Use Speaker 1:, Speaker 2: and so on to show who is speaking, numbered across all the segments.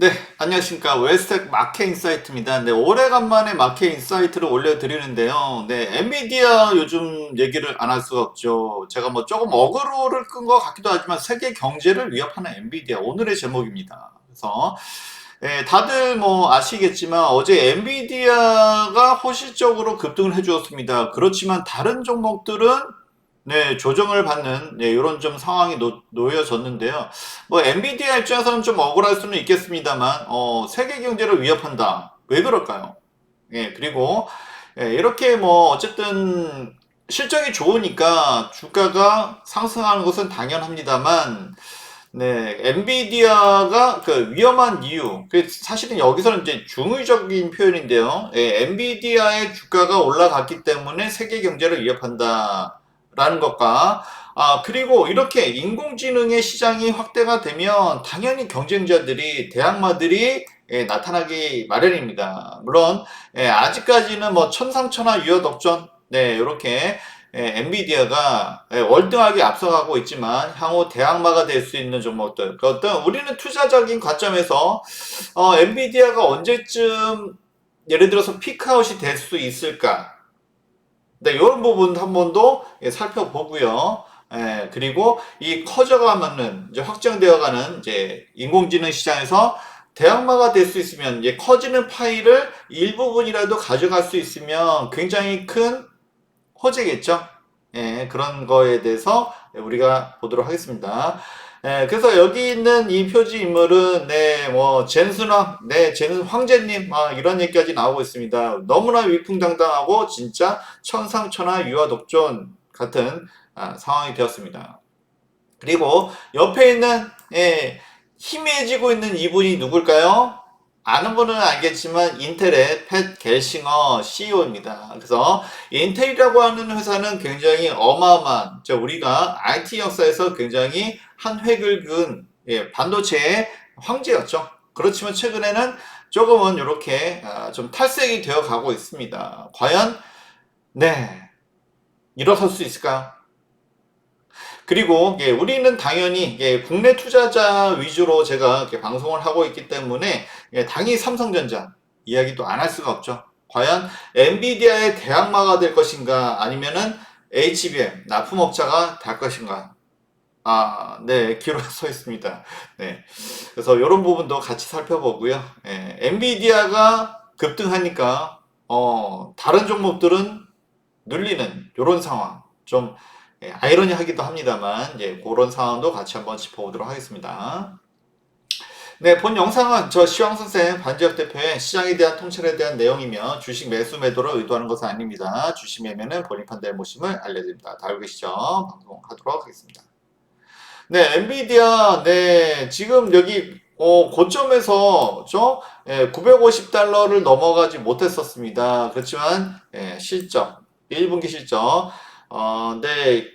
Speaker 1: 네, 안녕하십니까. 웨스텍 마켓 인사이트입니다. 네, 오래간만에 마켓 인사이트를 올려드리는데요. 네, 엔비디아 요즘 얘기를 안 할 수가 없죠. 제가 뭐 조금 어그로를 끈 것 같기도 하지만 세계 경제를 위협하는 엔비디아 오늘의 제목입니다. 그래서 다들 뭐 아시겠지만 어제 엔비디아가 호실적으로 급등을 해주었습니다. 그렇지만 다른 종목들은 네, 조정을 받는 이런 좀 상황이 놓여졌는데요. 뭐 엔비디아 입장에서는 좀 억울할 수는 있겠습니다만 세계 경제를 위협한다. 왜 그럴까요? 예, 그리고 이렇게 뭐 어쨌든 실적이 좋으니까 주가가 상승하는 것은 당연합니다만 네, 엔비디아가 그 위험한 이유, 그 사실은 여기서는 이제 중의적인 표현인데요. 엔비디아의 주가가 올라갔기 때문에 세계 경제를 위협한다라는 것과 그리고 이렇게 인공지능의 시장이 확대가 되면 당연히 경쟁자들이 대항마들이 나타나기 마련입니다. 물론 아직까지는 뭐 천상천하 유효독전 네, 이렇게 엔비디아가 월등하게 앞서가고 있지만 향후 대항마가 될 수 있는 종목들. 그 어떤 우리는 투자적인 관점에서 엔비디아가 언제쯤 예를 들어서 피크아웃이 될 수 있을까? 네, 이런 부분 한 번 더 살펴보고요. 그리고 이 커져가면은 이제 확정되어가는 이제 인공지능 시장에서 대항마가 될 수 있으면 이제 커지는 파일을 일부분이라도 가져갈 수 있으면 굉장히 큰 호재겠죠. 그런 거에 대해서 우리가 보도록 하겠습니다. 그래서 여기 있는 이 표지 인물은 뭐 젠슨왕, 젠슨 황제님 이런 얘기까지 나오고 있습니다. 너무나 위풍당당하고 진짜 천상천하 유아독존 같은 상황이 되었습니다. 그리고 옆에 있는 희미해지고 있는 이분이 누굴까요? 아는 분은 알겠지만 인텔의 팻 겔싱어 CEO입니다. 그래서 인텔이라고 하는 회사는 굉장히 어마어마한 우리가 IT 역사에서 굉장히 한 획을 그은 반도체의 황제였죠. 그렇지만 최근에는 조금은 이렇게 좀 탈색이 되어 가고 있습니다. 과연 일어설 수 있을까요? 그리고 우리는 당연히 국내 투자자 위주로 제가 방송을 하고 있기 때문에 당연히 삼성전자 이야기도 안 할 수가 없죠. 과연 엔비디아의 대항마가 될 것인가 아니면은 HBM 납품업자가 될 것인가. 네, 기로에 서 있습니다. 네. 그래서 이런 부분도 같이 살펴보고요. 엔비디아가 급등하니까 다른 종목들은 눌리는 이런 상황. 좀 아이러니하기도 합니다만 그런 상황도 같이 한번 짚어보도록 하겠습니다. 네, 본 영상은 저 시황 선생 반지혁 대표의 시장에 대한 통찰에 대한 내용이며 주식 매수 매도를 의도하는 것은 아닙니다. 주식 매매는 본인 판단의 모심을 알려드립니다. 다 알고 계시죠? 방송하도록 하겠습니다. 네, 엔비디아 지금 여기 고점에서 950달러를 넘어가지 못했었습니다. 그렇지만 실적 1분기 실적 네,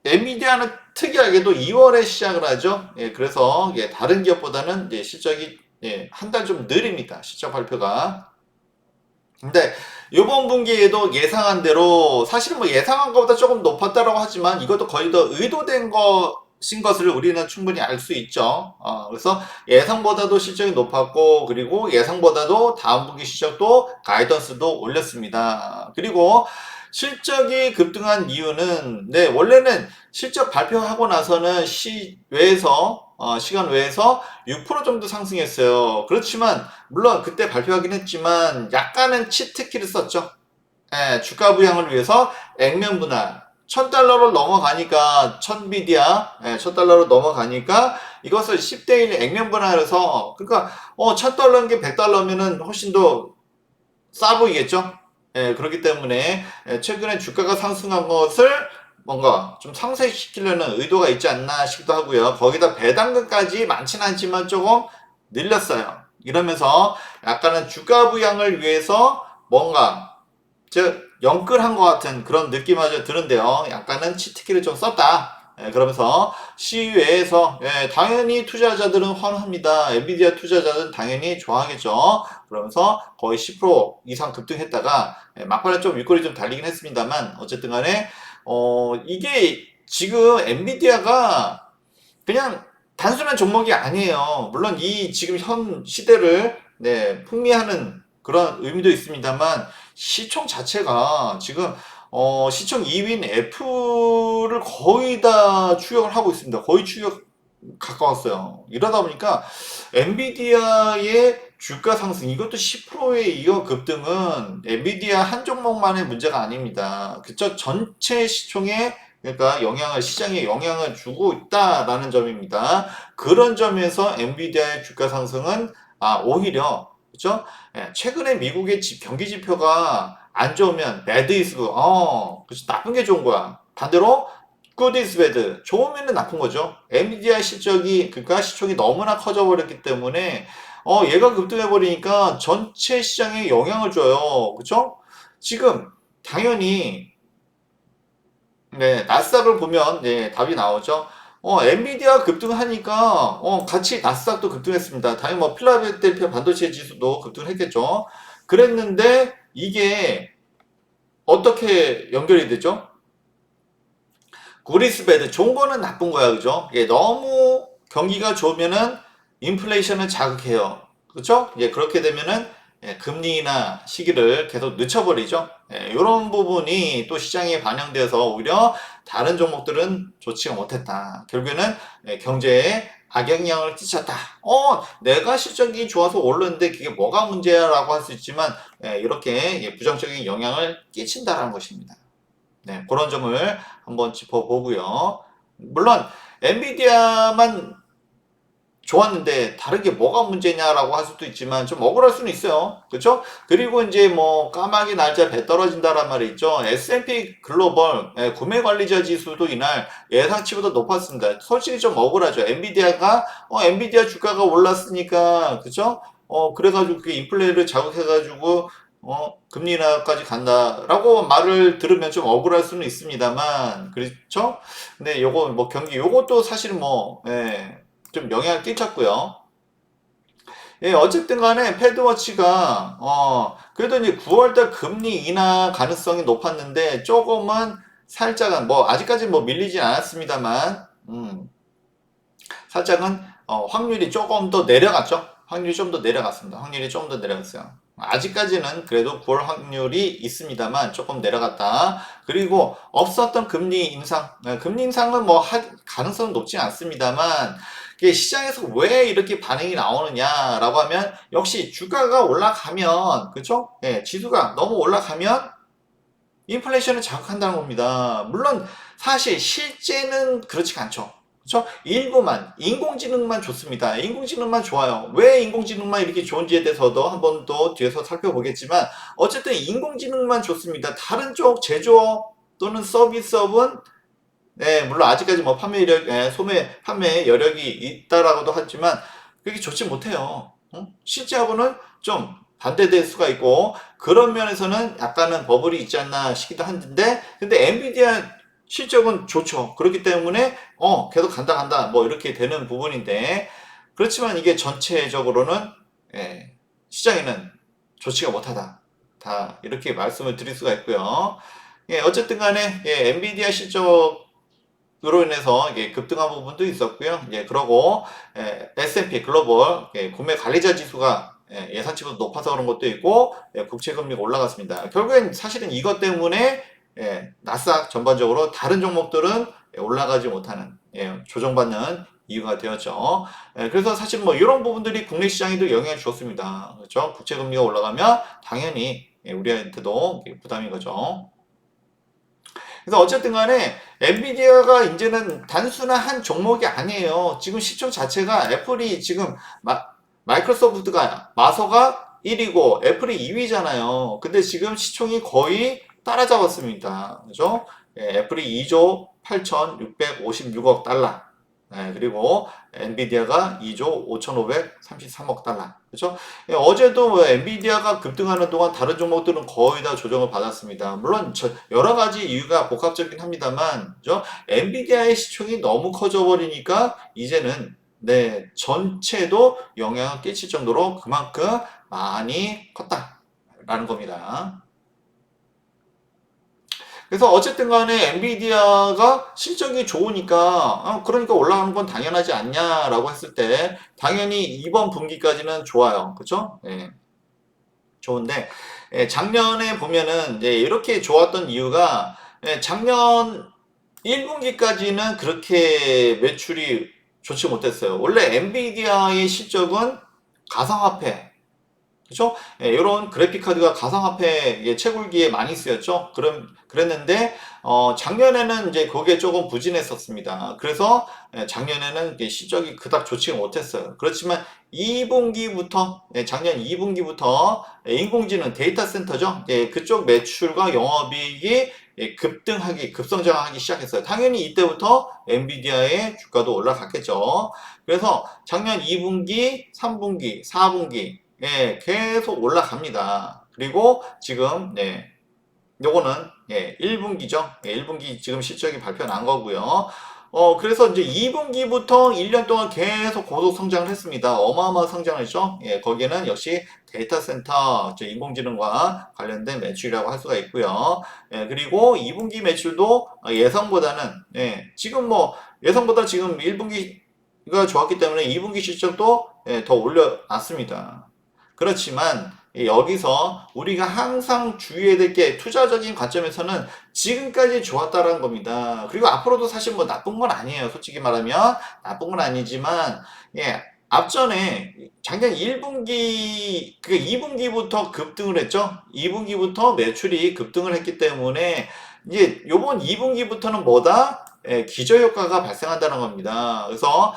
Speaker 1: 엔비디아는 특이하게도 2월에 시작을 하죠. 그래서 다른 기업보다는 실적이 한 달 좀 느립니다. 실적 발표가. 근데 이번 분기에도 예상한 대로 사실은 뭐 예상한 것보다 조금 높았다라고 하지만 이것도 거의 더 의도된 것인 것을 우리는 충분히 알 수 있죠. 그래서 예상보다도 실적이 높았고 그리고 예상보다도 다음 분기 실적도 가이던스도 올렸습니다. 그리고 실적이 급등한 이유는 원래는 실적 발표하고 나서는 시간 외에서 6% 정도 상승했어요. 그렇지만 물론 그때 발표하긴 했지만 약간은 치트키를 썼죠. 주가 부양을 위해서 액면 분할 1000달러를 넘어가니까 1000달러로 넘어가니까 이것을 10대 1 액면 분할해서 그러니까 1000달러인 게 100달러면은 훨씬 더 싸 보이겠죠? 그렇기 때문에 최근에 주가가 상승한 것을 뭔가 좀 상쇄시키려는 의도가 있지 않나 싶기도 하고요. 거기다 배당금까지 많지는 않지만 조금 늘렸어요. 이러면서 약간은 주가 부양을 위해서 뭔가 즉 영끌한 것 같은 그런 느낌마저 드는데요. 약간은 치트키를 좀 썼다. 그러면서 시외에서 당연히 투자자들은 환호합니다. 엔비디아 투자자들은 당연히 좋아하겠죠. 그러면서 거의 10% 이상 급등했다가 막판에 좀 윗골이 좀 달리긴 했습니다만 어쨌든 간에 이게 지금 엔비디아가 그냥 단순한 종목이 아니에요. 물론 이 지금 현 시대를 풍미하는 그런 의미도 있습니다만 시총 자체가 지금 시총 2위인 애플을 거의 다 추격을 하고 있습니다. 거의 추격 가까웠어요. 이러다 보니까 엔비디아의 주가 상승 이것도 10%에 이어 급등은 엔비디아 한 종목만의 문제가 아닙니다. 그쵸? 전체 시총에 그러니까 시장에 영향을 주고 있다라는 점입니다. 그런 점에서 엔비디아의 주가 상승은 오히려 그렇죠? 최근에 미국의 경기 지표가 안 좋으면 bad is good, 그렇죠? 나쁜 게 좋은 거야. 반대로 good is bad, 좋으면 나쁜 거죠. 엔비디아 실적이 그러니까 시총이 너무나 커져 버렸기 때문에 얘가 급등해 버리니까 전체 시장에 영향을 줘요. 그렇죠? 지금 당연히 나스닥을 보면 답이 나오죠. 엔비디아 급등하니까 같이 나스닥도 급등했습니다. 당연히 뭐 필라델피아 반도체 지수도 급등했겠죠. 그랬는데 이게 어떻게 연결이 되죠? 구리스 배드 좋은 거는 나쁜 거야, 그죠? 너무 경기가 좋으면은 인플레이션을 자극해요. 그렇죠? 그렇게 되면은 금리나 시기를 계속 늦춰버리죠. 이런 부분이 또 시장에 반영돼서 오히려 다른 종목들은 좋지가 못했다. 결국에는 경제에 악영향을 끼쳤다. 내가 실적이 좋아서 오르는데 그게 뭐가 문제야라고 할 수 있지만 이렇게 부정적인 영향을 끼친다라는 것입니다. 그런 점을 한번 짚어보고요. 물론 엔비디아만 좋았는데 다른 게 뭐가 문제냐라고 할 수도 있지만 좀 억울할 수는 있어요. 그렇죠? 그리고 이제 뭐 까마귀 날짜 배 떨어진다란 말이 있죠. S&P 글로벌 구매 관리자 지수도 이날 예상치보다 높았습니다. 솔직히 좀 억울하죠. 엔비디아 주가가 올랐으니까 그렇죠? 그래가지고 그게 인플레를 자극해가지고 금리 인하까지 간다라고 말을 들으면 좀 억울할 수는 있습니다만 그렇죠? 근데 요거 뭐 요것도 사실 좀 영향을 끼쳤고요. 어쨌든 간에 패드워치가 그래도 이제 9월달 금리 인하 가능성이 높았는데 조금은 살짝은 뭐 아직까지 뭐 밀리진 않았습니다만 살짝은 확률이 조금 더 내려갔죠. 확률이 좀 더 내려갔습니다. 확률이 좀 더 내려갔어요. 아직까지는 그래도 9월 확률이 있습니다만 조금 내려갔다. 그리고 없었던 금리 인상, 금리 인상은 뭐 가능성은 높지 않습니다만 시장에서 왜 이렇게 반응이 나오느냐라고 하면 역시 주가가 올라가면 그렇죠? 지수가 너무 올라가면 인플레이션을 자극한다는 겁니다. 물론 사실 실제는 그렇지가 않죠. 그렇죠? 일부만 인공지능만 좋습니다. 인공지능만 좋아요. 왜 인공지능만 이렇게 좋은지에 대해서도 한 번 더 뒤에서 살펴보겠지만 어쨌든 인공지능만 좋습니다. 다른 쪽 제조업 또는 서비스업은 물론 아직까지 뭐 판매 여력이 있다라고도 하지만 그게 좋지 못해요. 실제하고는 좀 반대될 수가 있고 그런 면에서는 약간은 버블이 있지 않나 싶기도 한데 근데 엔비디아 실적은 좋죠. 그렇기 때문에 계속 간다 뭐 이렇게 되는 부분인데 그렇지만 이게 전체적으로는 시장에는 좋지가 못하다. 다 이렇게 말씀을 드릴 수가 있고요. 어쨌든 간에 엔비디아 실적 으로 인해서 급등한 부분도 있었고요. 그러고 S&P 글로벌 구매 관리자 지수가 예상치보다 높아서 그런 것도 있고 국채 금리가 올라갔습니다. 결국엔 사실은 이것 때문에 나스닥 전반적으로 다른 종목들은 올라가지 못하는 조정받는 이유가 되었죠. 그래서 사실 뭐 이런 부분들이 국내 시장에도 영향을 주었습니다. 그렇죠? 국채 금리가 올라가면 당연히 우리한테도 부담인 거죠. 그래서 어쨌든 간에 엔비디아가 이제는 단순한 한 종목이 아니에요. 지금 시총 자체가 애플이 지금 마이크로소프트가 마서가 1위고 애플이 2위잖아요. 근데 지금 시총이 거의 따라잡았습니다. 그죠? 애플이 2조 8,656억 달러. 그리고 엔비디아가 2조 5,533억 달러. 그렇죠? 어제도 뭐 엔비디아가 급등하는 동안 다른 종목들은 거의 다 조정을 받았습니다. 물론 여러 가지 이유가 복합적이긴 합니다만, 그죠? 엔비디아의 시총이 너무 커져 버리니까 이제는 전체도 영향을 끼칠 정도로 그만큼 많이 컸다라는 겁니다. 그래서 어쨌든 간에 엔비디아가 실적이 좋으니까, 그러니까 올라가는 건 당연하지 않냐라고 했을 때, 당연히 이번 분기까지는 좋아요. 그쵸? 예, 좋은데, 예, 작년에 보면은 이제 이렇게 좋았던 이유가, 예, 작년 1분기까지는 그렇게 매출이 좋지 못했어요. 원래 엔비디아의 실적은 가상화폐, 그죠? 예, 이런 그래픽 카드가 가상화폐 채굴기에 많이 쓰였죠. 그랬는데 작년에는 이제 그게 조금 부진했었습니다. 그래서 작년에는 이게 실적이 그닥 좋지 못했어요. 그렇지만 2분기부터 작년 2분기부터 인공지능 데이터 센터죠. 예, 그쪽 매출과 영업이익이 급성장하기 시작했어요. 당연히 이때부터 엔비디아의 주가도 올라갔겠죠. 그래서 작년 2분기, 3분기, 4분기 예, 계속 올라갑니다. 그리고 지금 요거는 1분기죠. 예, 1분기 지금 실적이 발표 난 거고요. 그래서 이제 2분기부터 1년 동안 계속 고속 성장을 했습니다. 어마어마한 성장을 했죠. 예, 거기에는 역시 데이터 센터, 인공지능과 관련된 매출이라고 할 수가 있고요. 예, 그리고 2분기 매출도 예상보다는 지금 뭐 예상보다 지금 1분기가 좋았기 때문에 2분기 실적도 더 올려놨습니다. 그렇지만 여기서 우리가 항상 주의해야 될 게 투자적인 관점에서는 지금까지 좋았다라는 겁니다. 그리고 앞으로도 사실 뭐 나쁜 건 아니에요. 솔직히 말하면 나쁜 건 아니지만 앞전에 작년 1분기 그 2분기부터 급등을 했죠. 2분기부터 매출이 급등을 했기 때문에 이제 요번 2분기부터는 뭐다? 기저효과가 발생한다는 겁니다. 그래서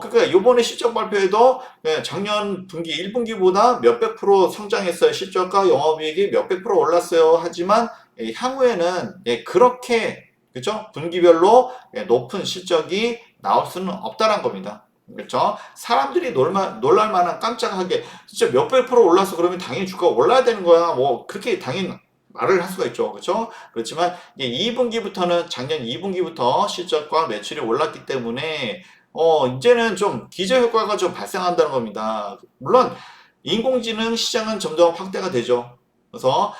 Speaker 1: 그러니까 요번에 실적 발표에도 작년 분기 1분기보다 몇백 프로 성장했어요. 실적과 영업이익이 몇백 프로 올랐어요. 하지만 향후에는 그렇게 그죠? 분기별로 높은 실적이 나올 수는 없다는 겁니다. 그렇죠? 사람들이 놀랄 만한 깜짝하게 진짜 몇백 프로 올랐어 그러면 당연히 주가가 올라야 되는 거야. 뭐 그렇게 당연히 말을 할 수가 있죠. 그렇죠? 그렇지만 이제 2분기부터는 작년 2분기부터 실적과 매출이 올랐기 때문에 이제는 좀 기저효과가 좀 발생한다는 겁니다. 물론 인공지능 시장은 점점 확대가 되죠. 그래서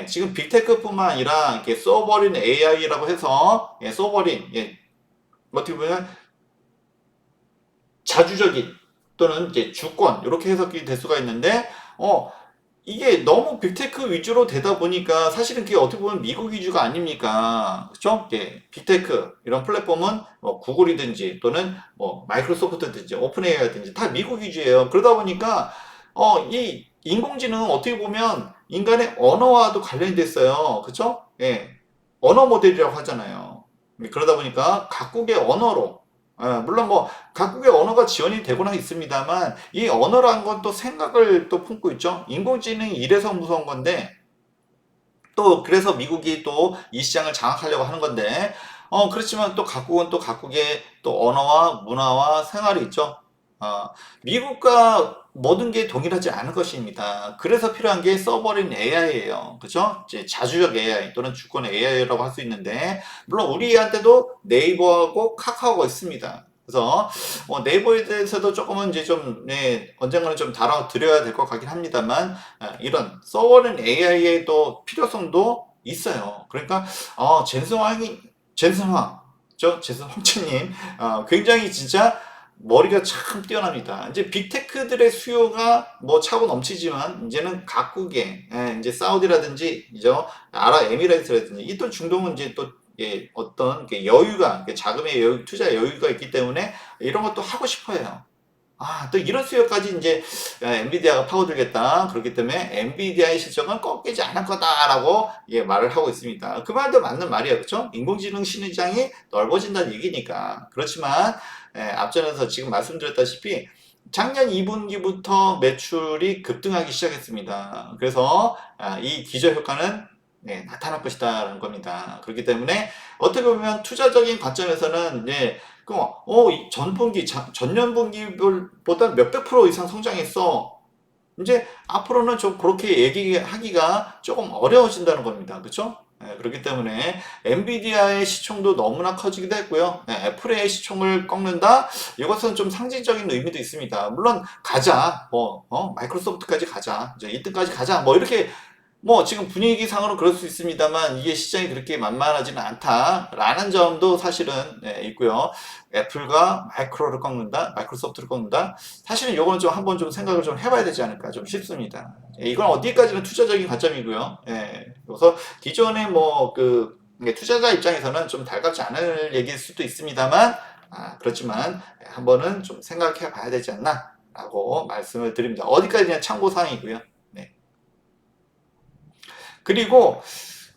Speaker 1: 지금 빅테크뿐만 아니라 이렇게 소버린 AI라고 해서 소버린 어떻게 보면 자주적인 또는 이제 주권 이렇게 해석이 될 수가 있는데 이게 너무 빅테크 위주로 되다 보니까 사실은 그게 어떻게 보면 미국 위주가 아닙니까? 그렇죠? 빅테크 이런 플랫폼은 뭐 구글이든지 또는 뭐 마이크로소프트든지 오픈AI든지 다 미국 위주예요. 그러다 보니까 이 인공지능은 어떻게 보면 인간의 언어와도 관련이 됐어요. 그렇죠? 언어 모델이라고 하잖아요. 그러다 보니까 각국의 언어로 물론 뭐 각국의 언어가 지원이 되고는 있습니다만 이 언어라는 건 또 생각을 또 품고 있죠. 인공지능이 이래서 무서운 건데 또 그래서 미국이 또 이 시장을 장악하려고 하는 건데 그렇지만 또 각국은 또 각국의 또 언어와 문화와 생활이 있죠. 미국과 모든 게 동일하지 않을 것입니다. 그래서 필요한 게 서버린 AI예요. 그죠? 이제 자주적 AI 또는 주권 AI라고 할 수 있는데 물론 우리한테도 네이버하고 카카오가 있습니다. 그래서 네이버에 대해서도 조금은 이제 좀 언젠가는 좀 다뤄드려야 될 것 같긴 합니다만 이런 서버린 AI의 또 필요성도 있어요. 그러니까 젠슨황 제슨 황치님 굉장히 진짜 머리가 참 뛰어납니다. 이제 빅테크들의 수요가 뭐 차고 넘치지만 이제는 각국의 이제 사우디라든지 이제 아랍에미레이트라든지 이 또 중동은 이제 또 어떤 여유가 자금의 여유, 투자 여유가 있기 때문에 이런 것도 하고 싶어요. 또 이런 수요까지 이제 엔비디아가 파고들겠다. 그렇기 때문에 엔비디아의 실적은 꺾이지 않을 거다라고 말을 하고 있습니다. 그 말도 맞는 말이에요. 그렇죠? 인공지능 시장이 넓어진다는 얘기니까. 그렇지만 앞전에서 지금 말씀드렸다시피 작년 2분기부터 매출이 급등하기 시작했습니다. 그래서 이 기저효과는 나타날 것이다라는 겁니다. 그렇기 때문에 어떻게 보면 투자적인 관점에서는 전분기, 전년분기보다 몇백 프로 이상 성장했어. 이제 앞으로는 좀 그렇게 얘기하기가 조금 어려워진다는 겁니다. 그렇죠? 그렇기 때문에 엔비디아의 시총도 너무나 커지기도 했고요. 애플의 시총을 꺾는다? 이것은 좀 상징적인 의미도 있습니다. 물론 가자, 마이크로소프트까지 가자, 이제 1등까지 가자, 뭐 이렇게 뭐 지금 분위기상으로 그럴 수 있습니다만 이게 시장이 그렇게 만만하지는 않다라는 점도 사실은 있고요. 애플과 마이크로소프트를 꺾는다. 사실은 요거는 좀 한번 좀 생각을 좀 해봐야 되지 않을까 좀 싶습니다. 이건 어디까지는 투자적인 관점이고요. 그래서 기존에 뭐 투자자 입장에서는 좀 달갑지 않을 얘기일 수도 있습니다만 그렇지만 한번은 좀 생각해 봐야 되지 않나라고 말씀을 드립니다. 어디까지나 참고 사항이고요. 네. 그리고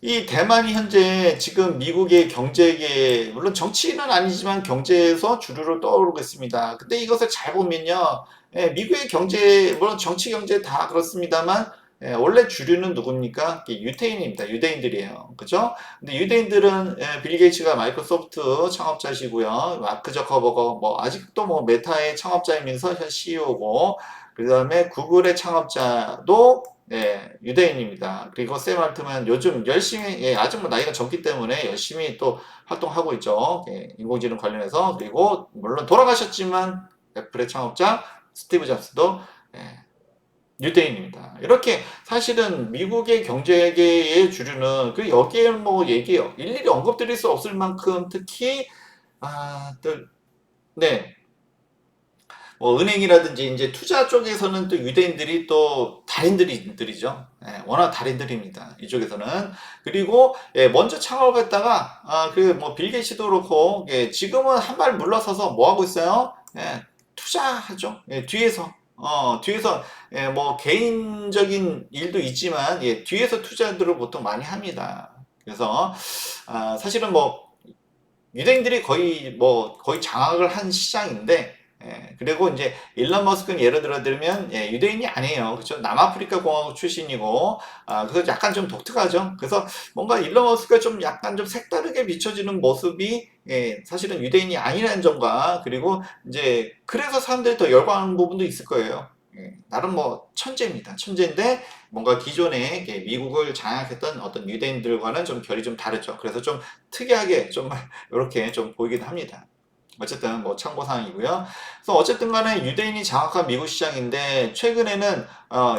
Speaker 1: 이 대만이 현재 지금 미국의 경제계, 물론 정치는 아니지만 경제에서 주류로 떠오르고 있습니다. 근데 이것을 잘 보면요. 미국의 경제, 물론 정치 경제 다 그렇습니다만, 원래 주류는 누굽니까? 유태인입니다. 유대인들이에요. 그죠? 근데 유대인들은 빌 게이츠가 마이크로소프트 창업자시고요. 마크 저커버거, 뭐, 아직도 뭐 메타의 창업자이면서 현 CEO고, 그 다음에 구글의 창업자도 유대인입니다. 그리고 샘 알트만 요즘 열심히, 아직 뭐 나이가 적기 때문에 열심히 또 활동하고 있죠. 인공지능 관련해서. 그리고 물론 돌아가셨지만 애플의 창업자 스티브 잡스도 유대인입니다. 이렇게 사실은 미국의 경제계의 주류는 여기에 뭐 일일이 언급드릴 수 없을 만큼 특히 또 네. 뭐 은행이라든지 이제 투자 쪽에서는 또 유대인들이 또 달인들이죠. 워낙 달인들입니다. 이쪽에서는. 그리고 먼저 창업했다가 뭐 빌 게이츠도 그렇고 지금은 한 발 물러서서 뭐 하고 있어요? 투자하죠. 뒤에서 뭐 개인적인 일도 있지만 뒤에서 투자들을 보통 많이 합니다. 그래서 사실은 뭐 유대인들이 거의 장악을 한 시장인데, 그리고 이제 일론 머스크는 예를 들어 들면 유대인이 아니에요. 그렇죠? 남아프리카 공화국 출신이고, 그래서 약간 좀 독특하죠. 그래서 뭔가 일론 머스크가 좀 약간 좀 색다르게 비춰지는 모습이 사실은 유대인이 아니라는 점과, 그리고 이제 그래서 사람들이 더 열광하는 부분도 있을 거예요. 나름 뭐 천재입니다. 천재인데 뭔가 기존에 미국을 장악했던 어떤 유대인들과는 좀 결이 좀 다르죠. 그래서 좀 특이하게 좀 이렇게 좀 보이기도 합니다. 어쨌든 뭐 참고사항이고요. 그래서 어쨌든 간에 유대인이 장악한 미국 시장인데 최근에는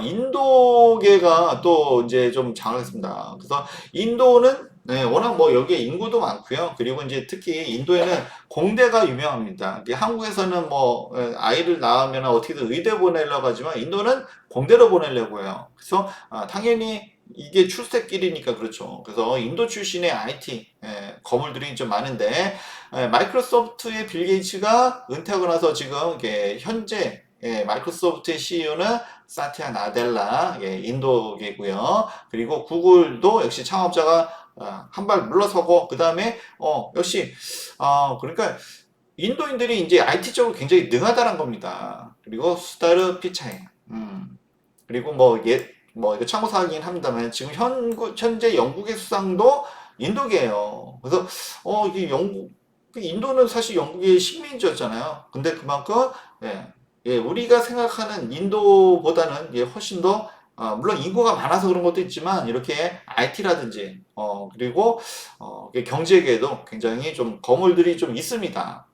Speaker 1: 인도계가 또 이제 좀 장악했습니다. 그래서 인도는 워낙 뭐 여기에 인구도 많고요. 그리고 이제 특히 인도에는 공대가 유명합니다. 한국에서는 뭐 아이를 낳으면 어떻게든 의대 보내려고 하지만 인도는 공대로 보내려고 해요. 그래서 당연히 이게 출세길이니까 그렇죠. 그래서 인도 출신의 IT 거물들이 좀 많은데 마이크로소프트의 빌 게이츠가 은퇴하고 나서 지금 현재 마이크로소프트의 CEO는 사티아 나델라 인도계고요. 그리고 구글도 역시 창업자가 한 발 물러서고 그 다음에 역시 그러니까 인도인들이 이제 IT 쪽으로 굉장히 능하다는 겁니다. 그리고 수다르 피차이. 그리고 뭐 이거 참고사항이긴 합니다만 지금 현재 영국의 수상도 인도계예요. 그래서 이게 인도는 사실 영국의 식민지였잖아요. 근데 그만큼 우리가 생각하는 인도보다는 훨씬 더 물론 인구가 많아서 그런 것도 있지만 이렇게 IT라든지 그리고 경제계에도 굉장히 좀 거물들이 좀 있습니다.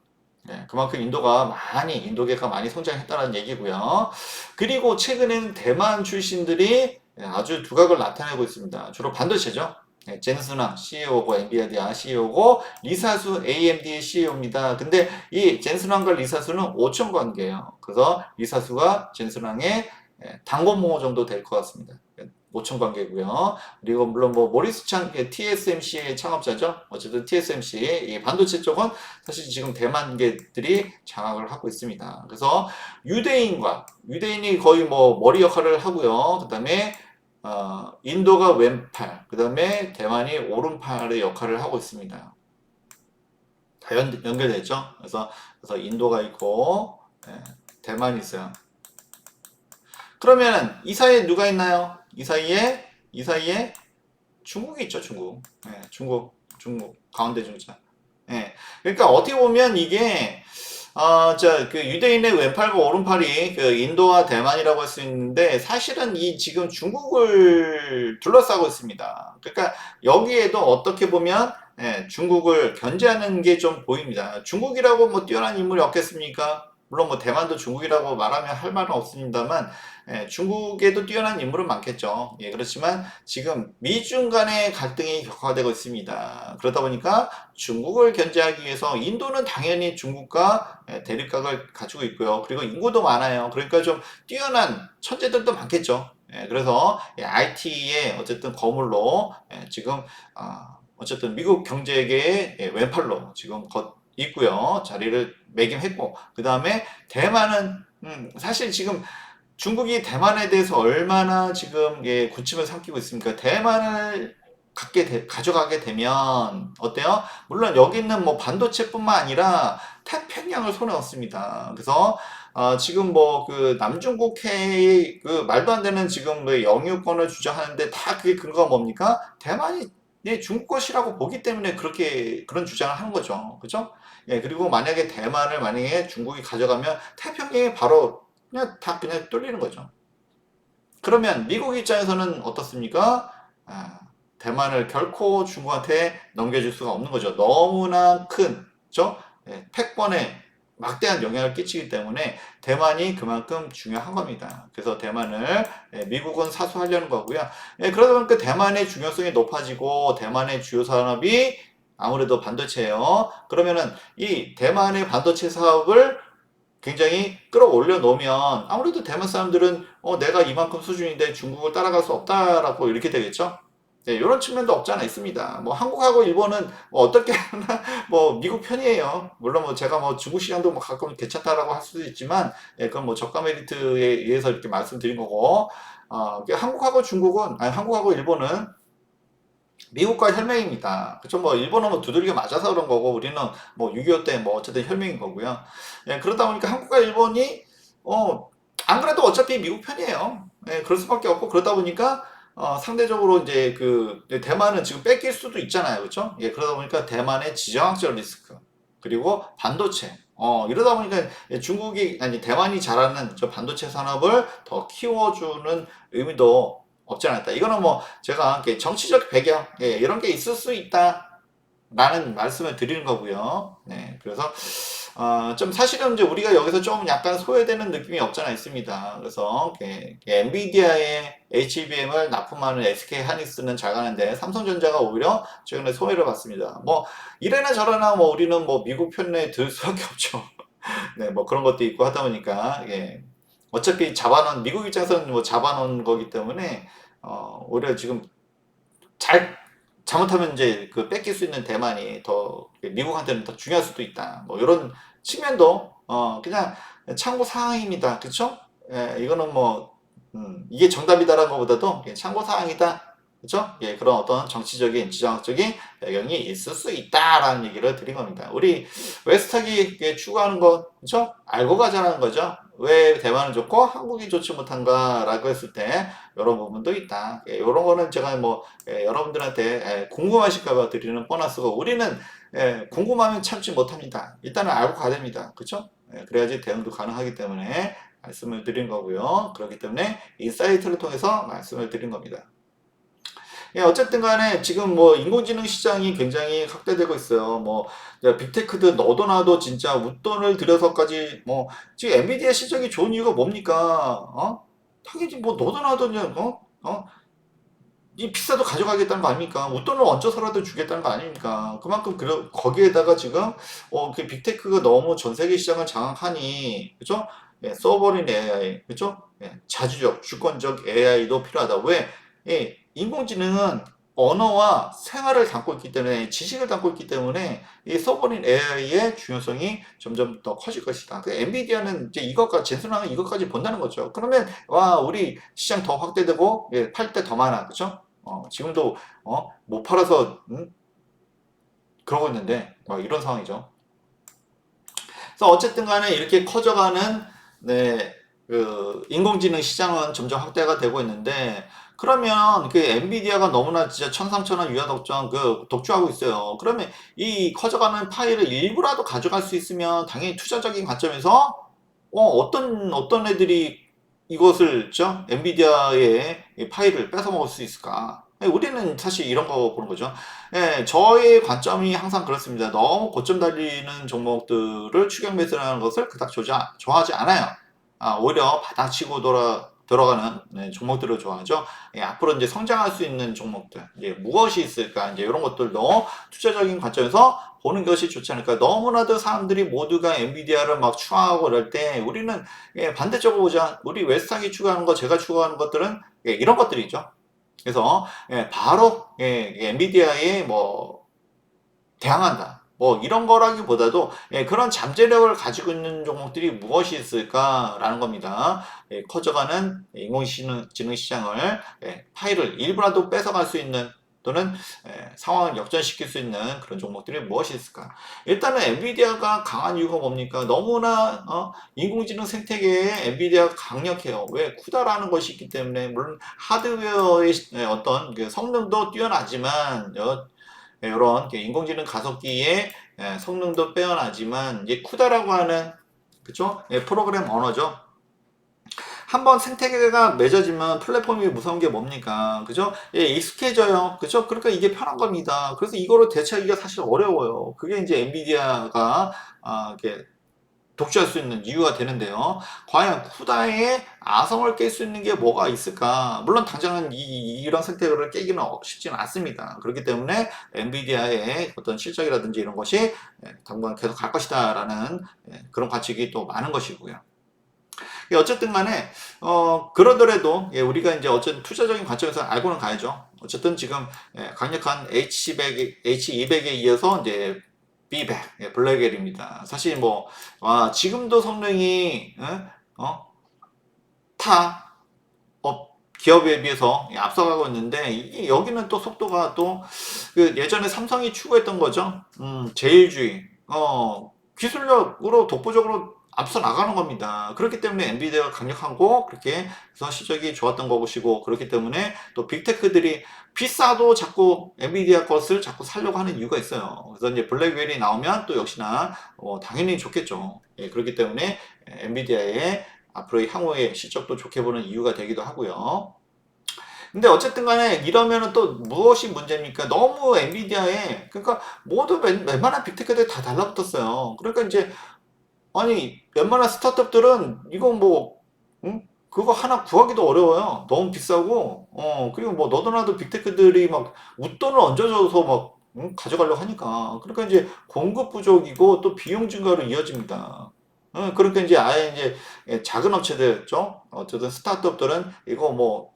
Speaker 1: 그만큼 인도계가 많이 성장했다는 얘기고요. 그리고 최근에는 대만 출신들이 아주 두각을 나타내고 있습니다. 주로 반도체죠. 젠슨왕 CEO고 엔비디아 CEO고 리사수 AMD CEO입니다. 근데 이 젠슨왕과 리사수는 5천 관계예요. 그래서 리사수가 젠슨왕의 단골모호 정도 될 것 같습니다. 5천 관계고요. 그리고 물론 뭐 모리스 창 TSMC의 창업자죠. 어쨌든 TSMC 이 반도체 쪽은 사실 지금 대만계들이 장악을 하고 있습니다. 그래서 유대인이 거의 뭐 머리 역할을 하고요. 그다음에 인도가 왼팔, 그 다음에 대만이 오른팔의 역할을 하고 있습니다. 다 연결되죠. 그래서 인도가 있고 대만이 있어요. 그러면 이 사이에 누가 있나요? 이 사이에 중국이 있죠. 중국 가운데 중자. 그러니까 어떻게 보면 이게 유대인의 왼팔과 오른팔이 인도와 대만이라고 할 수 있는데, 사실은 지금 중국을 둘러싸고 있습니다. 그러니까 여기에도 어떻게 보면, 중국을 견제하는 게 좀 보입니다. 중국이라고 뭐 뛰어난 인물이 없겠습니까? 물론 뭐 대만도 중국이라고 말하면 할 말은 없습니다만, 중국에도 뛰어난 인물은 많겠죠. 예, 그렇지만 지금 미중 간의 갈등이 격화되고 있습니다. 그러다 보니까 중국을 견제하기 위해서 인도는 당연히 중국과 대립각을 가지고 있고요. 그리고 인구도 많아요. 그러니까 좀 뛰어난 천재들도 많겠죠. 그래서 IT의 어쨌든 거물로 지금 어쨌든 미국 경제계의 왼팔로 지금 있고요. 자리를 매김했고, 그 다음에 대만은 사실 지금 중국이 대만에 대해서 얼마나 지금 군침을 삼키고 있습니까? 대만을 가져가게 되면 어때요? 물론 여기 있는 뭐 반도체뿐만 아니라 태평양을 손에 얻습니다. 그래서 지금 뭐 그 남중국해의 그 말도 안 되는 지금 뭐 영유권을 주장하는데 다 그게 근거가 뭡니까? 대만이 중국 것이라고 보기 때문에 그렇게 그런 주장을 하는 거죠. 그죠? 예, 그리고 만약에 대만을 만약에 중국이 가져가면 태평양이 바로 그냥 다 그냥 뚫리는 거죠. 그러면 미국 입장에서는 어떻습니까? 대만을 결코 중국한테 넘겨줄 수가 없는 거죠. 너무나 큰, 그죠? 패권에 막대한 영향을 끼치기 때문에 대만이 그만큼 중요한 겁니다. 그래서 대만을 미국은 사수하려는 거고요. 그러다 보니까 대만의 중요성이 높아지고 대만의 주요 산업이 아무래도 반도체예요. 그러면은 이 대만의 반도체 사업을 굉장히 끌어올려 놓으면 아무래도 대만 사람들은 내가 이만큼 수준인데 중국을 따라갈 수 없다라고 이렇게 되겠죠. 네, 이런 측면도 없지 않아 있습니다. 뭐 한국하고 일본은 뭐 어떻게 하나 뭐 미국 편이에요. 물론 뭐 제가 뭐 중국 시장도 뭐 가끔 괜찮다라고 할 수도 있지만, 그건 뭐 저가 메리트에 의해서 이렇게 말씀드린 거고, 한국하고 중국은 아니 한국하고 일본은 미국과 혈맹입니다. 그쵸? 뭐, 일본은 뭐 두들겨 맞아서 그런 거고, 우리는 뭐, 6.25 때 뭐, 어쨌든 혈맹인 거고요. 그러다 보니까 한국과 일본이, 안 그래도 어차피 미국 편이에요. 그럴 수밖에 없고, 그러다 보니까, 상대적으로 이제 대만은 지금 뺏길 수도 있잖아요. 그쵸? 그러다 보니까 대만의 지정학적 리스크, 그리고 반도체, 이러다 보니까 아니, 대만이 잘하는 저 반도체 산업을 더 키워주는 의미도 없지 않았다. 이거는 뭐 제가 정치적 배경 이런 게 있을 수 있다라는 말씀을 드리는 거고요. 네, 그래서 좀 사실은 이제 우리가 여기서 좀 약간 소외되는 느낌이 없잖아 있습니다. 그래서 엔비디아의 HBM을 납품하는 SK 하이닉스는 잘 가는데 삼성전자가 오히려 최근에 소외를 받습니다. 뭐 이래나 저래나 뭐 우리는 뭐 미국 편에 들 수밖에 없죠. 네, 뭐 그런 것도 있고 하다 보니까 어차피 잡아놓은 미국 입장에서는 뭐 잡아놓은 거기 때문에 오히려 지금 잘못하면 이제 그 뺏길 수 있는 대만이 더 미국한테는 더 중요할 수도 있다. 뭐 이런 측면도 그냥 참고 사항입니다. 그렇죠? 이거는 뭐 이게 정답이다라는 것보다도 참고 사항이다. 그렇죠? 그런 어떤 정치적인 지정학적인 배경이 있을 수 있다라는 얘기를 드린 겁니다. 우리 웨스탁이 추구하는 거, 그렇죠? 알고 가자는 거죠. 왜 대만은 좋고 한국이 좋지 못한가라고 했을 때 이런 부분도 있다. 이런 거는 제가 뭐 여러분들한테 궁금하실까봐 드리는 보너스고, 우리는 궁금하면 참지 못합니다. 일단은 알고 가야 됩니다. 그렇죠? 그래야지 대응도 가능하기 때문에 말씀을 드린 거고요. 그렇기 때문에 인사이트를 통해서 말씀을 드린 겁니다. 어쨌든 간에 지금 뭐 인공지능 시장이 굉장히 확대되고 있어요. 뭐 빅테크도 너도 나도 진짜 웃돈을 들여서까지 뭐 지금 엔비디아 실적이 좋은 이유가 뭡니까? 당연히 뭐 너도 나도 그냥 이 비싸도 가져가겠다는 거 아닙니까? 웃돈을 얹어서라도 주겠다는 거 아닙니까? 그만큼 거기에다가 지금 그 빅테크가 너무 전 세계 시장을 장악하니, 그죠? 서버린 AI, 그죠? 자주적, 주권적 AI도 필요하다. 왜? 인공지능은 언어와 생활을 담고 있기 때문에, 지식을 담고 있기 때문에 이 서버린 AI의 중요성이 점점 더 커질 것이다. 엔비디아는 이제 이것과 젠슨하는 이것까지 본다는 거죠. 그러면 와, 우리 시장 더 확대되고 팔 때 더 많아, 그렇죠? 지금도 못 팔아서 그러고 있는데 이런 상황이죠. 그래서 어쨌든 간에 이렇게 커져가는 그 인공지능 시장은 점점 확대가 되고 있는데, 그러면 그 엔비디아가 너무나 진짜 천상천하 유아독전 독주하고 있어요. 그러면 이 커져가는 파일을 일부라도 가져갈 수 있으면 당연히 투자적인 관점에서 어떤 애들이 이것을 엔비디아의 파일을 뺏어 먹을 수 있을까? 우리는 사실 이런 거 보는 거죠. 예, 저의 관점이 항상 그렇습니다. 너무 고점 달리는 종목들을 추격 매수하는 것을 그닥 좋아하지 않아요. 오히려 바닥치고 들어가는 종목들을 좋아하죠. 예, 앞으로 이제 성장할 수 있는 종목들, 이제 무엇이 있을까, 이제 이런 것들도 투자적인 관점에서 보는 것이 좋지 않을까. 너무나도 사람들이 모두가 엔비디아를 막 추앙하고 그럴 때 우리는 예, 반대쪽으로 보자. 우리 웨스탁이 추구하는 거, 제가 추구하는 것들은 예, 이런 것들이죠. 그래서 예, 바로 예, 엔비디아에 뭐 대항한다. 뭐 이런 거라기보다도 예, 그런 잠재력을 가지고 있는 종목들이 무엇이 있을까라는 겁니다. 예, 커져가는 인공지능 시장을 예, 파일을 일부라도 뺏어갈 수 있는 또는 예, 상황을 역전시킬 수 있는 그런 종목들이 무엇이 있을까? 일단은 엔비디아가 강한 이유가 뭡니까? 너무나 인공지능 생태계에 엔비디아가 강력해요. 왜? 쿠다라는 것이 있기 때문에 물론 하드웨어의 어떤 그 성능도 뛰어나지만 이런 인공지능 가속기의 성능도 빼어나지만 이제 쿠다라고 하는 그쵸? 프로그램 언어죠. 한번 생태계가 맺어지면 플랫폼이 무서운 게 뭡니까? 그죠? 예, 익숙해져요. 그죠? 그러니까 이게 편한 겁니다. 그래서 이거를 대체하기가 사실 어려워요. 그게 이제 엔비디아가 이렇게 독주할 수 있는 이유가 되는데요. 과연 쿠다의 아성을 깰 수 있는 게 뭐가 있을까? 물론 당장은 이런 생태계를 깨기는 쉽지는 않습니다. 그렇기 때문에 엔비디아의 어떤 실적이라든지 이런 것이 당분간 계속 갈 것이다라는 그런 관측이 또 많은 것이고요. 어쨌든 간에 그러더라도 우리가 이제 어쨌든 투자적인 관점에서 알고는 가야죠. 어쨌든 지금 강력한 H200에 이어서 이제 B100 블랙엘입니다. 사실 뭐 지금도 성능이 타 기업에 비해서 앞서가고 있는데 여기는 또 속도가 또 그 예전에 삼성이 추구했던 거죠. 제일주의 기술력으로 독보적으로 앞서 나가는 겁니다. 그렇기 때문에 엔비디아가 강력하고 그렇게 해서 실적이 좋았던 것이고 그렇기 때문에 또 빅테크들이 비싸도 자꾸 엔비디아 것을 자꾸 사려고 하는 이유가 있어요. 그래서 이제 블랙웰이 나오면 또 역시나 당연히 좋겠죠. 예, 그렇기 때문에 엔비디아의 앞으로의 향후의 실적도 좋게 보는 이유가 되기도 하고요. 근데 어쨌든 간에 이러면은 또 무엇이 문제입니까? 너무 엔비디아에 그러니까 모두 웬만한 빅테크들이 다 달라붙었어요. 그러니까 이제 아니 웬만한 스타트업들은 이거 뭐 응? 그거 하나 구하기도 어려워요. 너무 비싸고 그리고 뭐 너도나도 빅테크들이 막 웃돈을 얹어줘서 막 가져가려고 하니까 그러니까 이제 공급 부족이고 또 비용 증가로 이어집니다. 그러니까 이제 아예 이제 작은 업체들 죠 어쨌든 스타트업들은 이거 뭐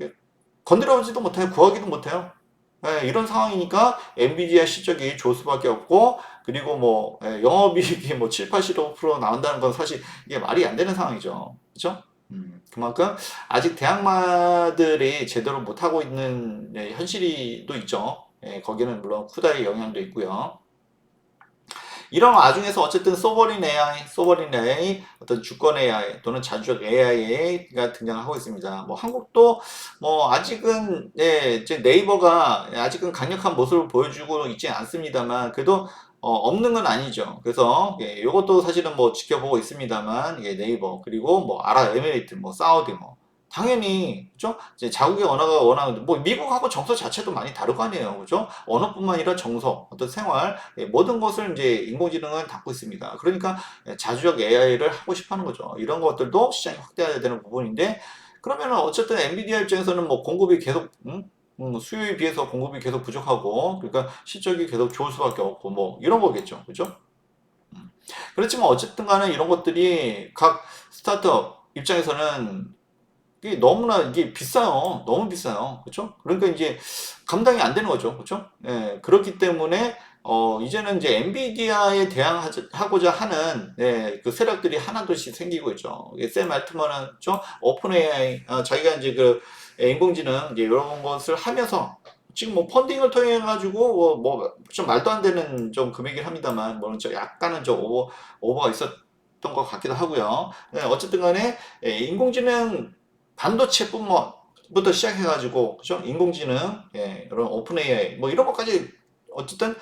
Speaker 1: 건드려보지도 못해요. 구하기도 못해요. 이런 상황이니까 엔비디아 실적이 좋을 수밖에 없고 그리고 뭐 영업이익이 뭐 7, 85% 나온다는 건 사실 이게 말이 안 되는 상황이죠. 그렇죠? 그만큼 아직 대학마들이 제대로 못하고 있는 현실이 또 있죠. 거기는 물론 쿠다의 영향도 있고요. 이런 와중에서 어쨌든 소버린 AI, 어떤 주권 AI 또는 자주적 AI가 등장하고 있습니다. 뭐 한국도 뭐 아직은 이제 네이버가 아직은 강력한 모습을 보여주고 있지 않습니다만 그래도 없는 건 아니죠. 그래서 이것도 사실은 뭐 지켜보고 있습니다만 네이버 그리고 뭐 아랍에미리트, 뭐 사우디 뭐 당연히 그죠? 이제 자국의 언어가 워낙 뭐 미국하고 정서 자체도 많이 다르고 아니에요, 그죠? 언어뿐만 아니라 정서, 어떤 생활 모든 것을 이제 인공지능은 담고 있습니다. 그러니까 자주적 AI를 하고 싶어하는 거죠. 이런 것들도 시장이 확대해야 되는 부분인데 그러면 어쨌든 엔비디아 입장에서는 뭐 공급이 계속 수요에 비해서 공급이 계속 부족하고 그러니까 실적이 계속 좋을 수밖에 없고 뭐 이런 거겠죠, 그죠? 그렇지만 어쨌든 간에 이런 것들이 각 스타트업 입장에서는 이게 너무나 이게 비싸요. 너무 비싸요. 그렇죠? 그러니까 이제 감당이 안 되는 거죠. 그렇죠? 예, 그렇기 때문에 이제는 이제 엔비디아에 대항하고자 하는 그 세력들이 하나둘씩 생기고 있죠. 샘 알트만은 죠 오픈 AI 자기가 이제 그 인공지능 이제 이런 것을 하면서 지금 뭐 펀딩을 통해 가지고 뭐 좀 말도 안 되는 좀 금액이긴 합니다만 뭐 약간은 좀 오버가 있었던 것 같기도 하고요. 어쨌든 간에 인공지능 반도체뿐만 부터 시작해가지고 그죠? 인공지능 이런 오픈 AI 뭐 이런 것까지 어쨌든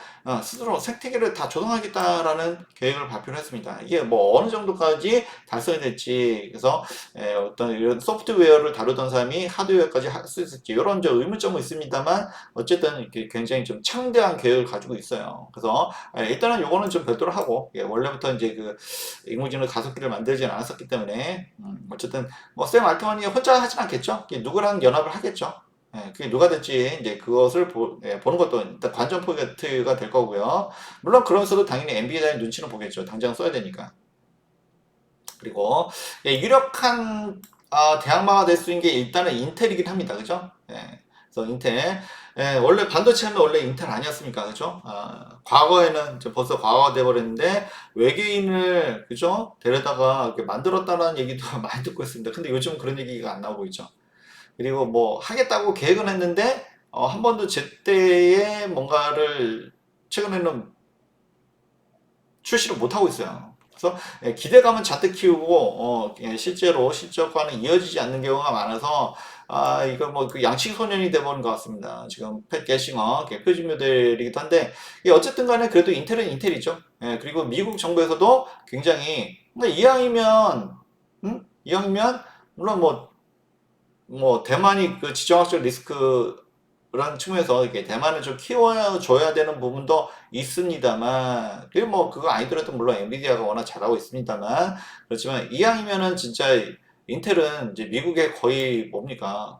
Speaker 1: 스스로 생태계를 다 조성하겠다라는 계획을 발표를 했습니다. 이게 뭐 어느 정도까지 달성이 될지, 그래서 어떤 이런 소프트웨어를 다루던 사람이 하드웨어까지 할 수 있을지 이런 저 의문점은 있습니다만, 어쨌든 이렇게 굉장히 좀 창대한 계획을 가지고 있어요. 그래서 일단은 요거는 좀 별도로 하고, 원래부터 이제 그 인공지능 가속기를 만들지 않았었기 때문에 어쨌든 뭐 샘 알트만이 혼자 하진 않겠죠. 누구랑 연합을 하겠죠. 그게 누가 될지 이제 그것을 보는 것도 일단 관전 포인트가 될 거고요. 물론 그러면서도 당연히 엔비디아의 눈치는 보겠죠. 당장 써야 되니까. 그리고 유력한 대항마가 될 수 있는 게 일단은 인텔이긴 합니다. 그죠? 그래서 인텔, 원래 반도체 하면 원래 인텔 아니었습니까? 그죠? 과거에는 이제 벌써 과거가 돼버렸는데 외계인을 그죠? 데려다가 이렇게 만들었다는 얘기도 많이 듣고 있습니다. 근데 요즘 그런 얘기가 안 나오고 있죠. 그리고 뭐 하겠다고 계획은 했는데 한 번도 제때에 뭔가를 최근에는 출시를 못 하고 있어요. 그래서 기대감은 잔뜩 키우고 실제로 실적과는 이어지지 않는 경우가 많아서 이거 뭐 그 양치기 소년이 돼버린 것 같습니다. 지금 팻 게싱어 표준 모델이기도 한데 어쨌든 간에 그래도 인텔은 인텔이죠. 그리고 미국 정부에서도 굉장히 이왕이면 이왕이면 물론 뭐 대만이 그 지정학적 리스크라는 측면에서 이렇게 대만을 좀 키워줘야 되는 부분도 있습니다만, 그게 뭐 그거 아니더라도 물론 엔비디아가 워낙 잘하고 있습니다만, 그렇지만 이왕이면은 진짜 인텔은 이제 미국의 거의 뭡니까?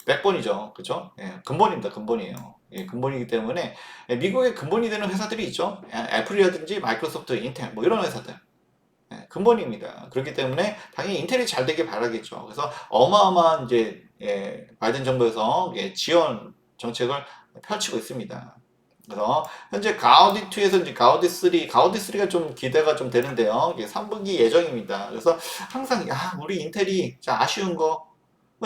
Speaker 1: 백본이죠. 그죠? 근본입니다. 근본이에요. 근본이기 때문에 미국의 근본이 되는 회사들이 있죠. 애플이라든지 마이크로소프트, 인텔 뭐 이런 회사들. 근본입니다. 그렇기 때문에 당연히 인텔이 잘 되길 바라겠죠. 그래서 어마어마한 이제 바이든 정부에서 지원 정책을 펼치고 있습니다. 그래서 현재 가우디2에서 이제 가우디3가 좀 기대가 좀 되는데요. 3분기 예정입니다. 그래서 항상 우리 인텔이 아쉬운 거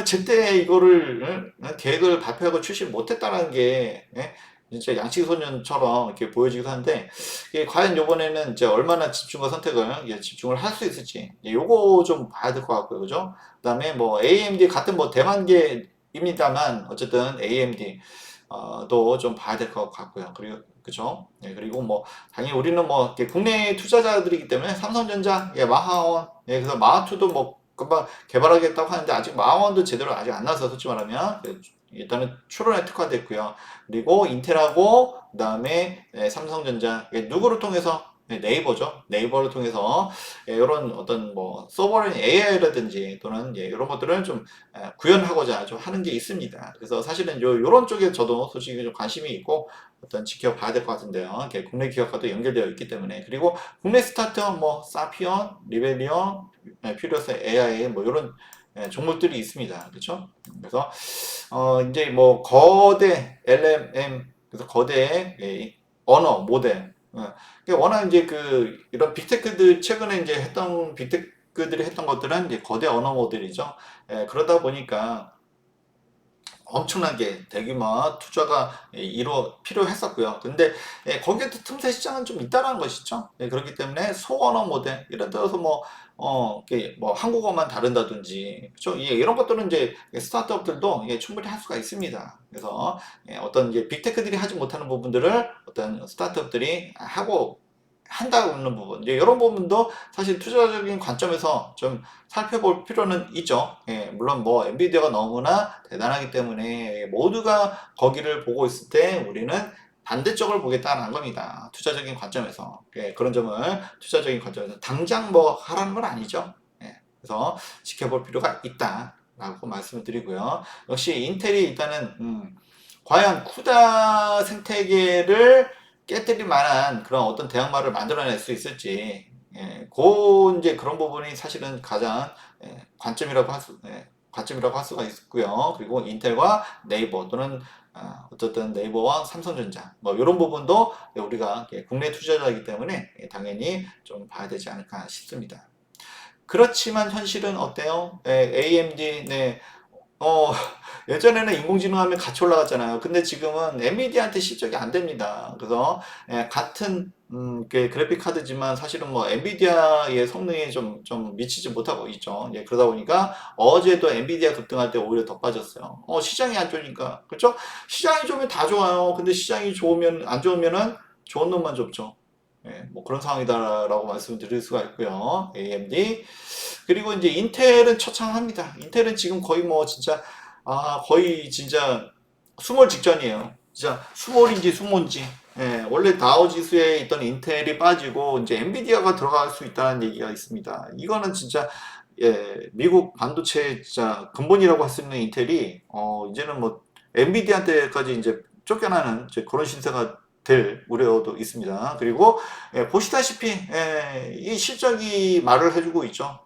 Speaker 1: 제때 이거를 계획을 발표하고 출시를 못했다는 게 진짜 양치소년처럼 이렇게 보여지기도 한데, 이게 과연 요번에는 이제 얼마나 집중과 선택을 집중을 할 수 있을지 요거 좀 봐야 될 것 같고요. 그죠? 그다음에 뭐 AMD 같은 뭐 대만계입니다만 어쨌든 AMD 도 좀 봐야 될 것 같고요. 그리고 그죠? 그리고 뭐 당연히 우리는 뭐 이렇게 국내 투자자들이기 때문에 삼성전자, 마하온, 그래서 마하투도 뭐 금방 개발하겠다고 하는데 아직 마하원도 제대로 아직 안 나서 솔직히 말하면 일단은 추론에 특화됐고요. 그리고 인텔하고 그다음에 삼성전자 누구를 통해서 네이버죠. 네이버를 통해서 이런 어떤 뭐 서버린 AI라든지 또는 이런 것들을 좀 구현하고자 좀 하는 게 있습니다. 그래서 사실은 요런 쪽에 저도 솔직히 좀 관심이 있고 어떤 지켜봐야 될 것 같은데요. 국내 기업과도 연결되어 있기 때문에. 그리고 국내 스타트업 뭐 사피온, 리벨리온, 퓨리어스 AI 뭐 이런 종목들이 있습니다. 그렇죠? 그래서 이제 뭐 거대 LLM, 그래서 거대 언어 모델. 워낙 이제 이런 빅테크들 최근에 이제 했던 빅테크들이 했던 것들은 이제 거대 언어 모델이죠. 그러다 보니까 엄청나게 대규모 투자가 필요했었고요. 근데 거기에도 틈새 시장은 좀 있다라는 것이죠. 그렇기 때문에 소언어 모델, 예를 들어서 뭐 한국어만 다룬다든지, 그렇죠? 이런 것들은 이제 스타트업들도 충분히 할 수가 있습니다. 그래서 어떤 이제 빅테크들이 하지 못하는 부분들을 어떤 스타트업들이 하고 한다는 부분, 이제 이런 부분도 사실 투자적인 관점에서 좀 살펴볼 필요는 있죠. 물론 뭐 엔비디아가 너무나 대단하기 때문에 모두가 거기를 보고 있을 때 우리는 반대쪽을 보겠다는 겁니다. 투자적인 관점에서. 그런 점을 투자적인 관점에서 당장 뭐 하라는 건 아니죠. 그래서 지켜볼 필요가 있다라고 말씀을 드리고요. 역시 인텔이 일단은 과연 쿠다 생태계를 깨뜨릴 만한 그런 어떤 대항마를 만들어낼 수 있을지, 이제 그런 부분이 사실은 가장 관점이라고 할 수가 있고요. 그리고 인텔과 네이버 또는 어쨌든 네이버와 삼성전자 뭐 이런 부분도 우리가 국내 투자자이기 때문에 당연히 좀 봐야 되지 않을까 싶습니다. 그렇지만 현실은 어때요? AMD 어, 예전에는 인공지능 하면 같이 올라갔잖아요. 근데 지금은 엔비디아한테 실적이 안 됩니다. 그래서 같은 그래픽 카드지만 사실은 뭐 엔비디아의 성능에 좀 미치지 못하고 있죠. 그러다 보니까 어제도 엔비디아 급등할 때 오히려 더 빠졌어요. 시장이 안 좋으니까. 그렇죠? 시장이 좋으면 다 좋아요. 근데 시장이 좋으면 안 좋으면은 좋은 놈만 좁죠. 뭐 그런 상황이다라고 말씀드릴 수가 있고요. AMD. 그리고 이제 인텔은 처참합니다. 인텔은 지금 거의 뭐 진짜 거의 진짜 수몰 직전이에요. 진짜 수몰인지 수모인지. 원래 다우 지수에 있던 인텔이 빠지고 이제 엔비디아가 들어갈 수 있다는 얘기가 있습니다. 이거는 진짜 미국 반도체 진짜 근본이라고 할 수 있는 인텔이 이제는 뭐 엔비디아한테까지 이제 쫓겨나는 이제 그런 신세가 될 우려도 있습니다. 그리고 보시다시피 이 실적이 말을 해주고 있죠.